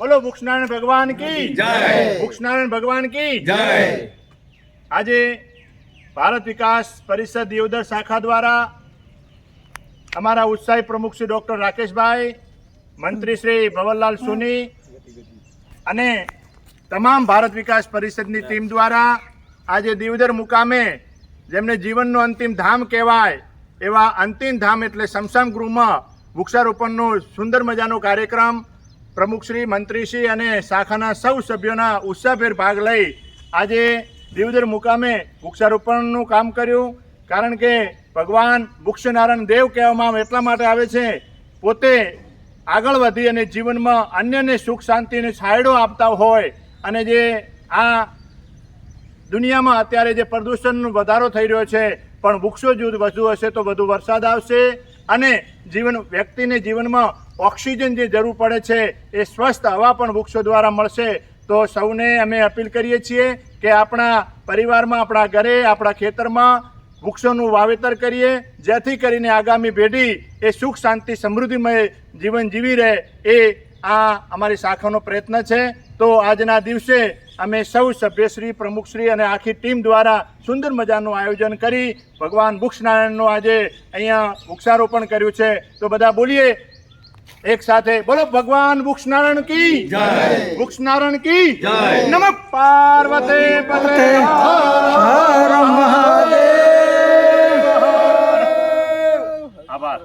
बोलो वृक्षनारायण भगवान की जय। वृक्षनारायण भगवान की जय। આજે ભારત વિકાસ પરિષદ દિયોદર શાખા દ્વારા અમારા ઉત્સાહી પ્રમુખ શ્રી ડૉક્ટર રાકેશભાઈ, મંત્રી શ્રી ભવરલાલ સોની અને તમામ ભારત વિકાસ પરિષદની ટીમ દ્વારા આજે દિયોદર મુકામે જેમને જીવનનો અંતિમ ધામ કહેવાય એવા અંતિમ ધામ એટલે શમશાન ગૃહમાં વૃક્ષારોપણનો સુંદર મજાનો કાર્યક્રમ પ્રમુખશ્રી, મંત્રીશ્રી અને શાખાના સૌ સભ્યોના ઉત્સાહભેર ભાગ લઈ આજે દિયોદર મુકામે વૃક્ષારોપણનું કામ કર્યું। કારણ કે ભગવાન વૃક્ષનારાયણ દેવ કહેવામાં એટલા માટે આવે છે, પોતે આગળ વધી અને જીવનમાં અન્યને સુખ શાંતિ અને છાંયડો આપતા હોય અને જે આ દુનિયામાં અત્યારે જે પ્રદૂષણનો વધારો થઈ રહ્યો છે, પણ વૃક્ષો જો વધુ હશે તો વધુ વરસાદ આવશે અને વ્યક્તિને જીવનમાં ઓક્સિજન જે જરૂર પડે છે એ સ્વસ્થ હવા પણ વૃક્ષો દ્વારા મળશે। તો સૌને અમે અપીલ કરીએ છીએ કે આપણા પરિવારમાં, આપણા ઘરે, આપણા ખેતરમાં વૃક્ષોનું વાવેતર કરીએ, જેથી કરીને આગામી પેઢી એ સુખ શાંતિ સમૃદ્ધિમય જીવન જીવી રહે, એ આ અમારી શાખાનો પ્રયત્ન છે। તો આજના દિવસે અમે સૌ સભ્યશ્રી, પ્રમુખશ્રી અને આખી ટીમ દ્વારા સુંદર મજાનું આયોજન કરી ભગવાન વૃક્ષનારાયણનું આજે અહીંયા વૃક્ષારોપણ કર્યું છે। તો બધા બોલીએ एक साथ, बोलो भगवान वृक्षनारायण की जय। वृक्षनारायण की जय। नमः पार्वती पते हर महादेव। आभार।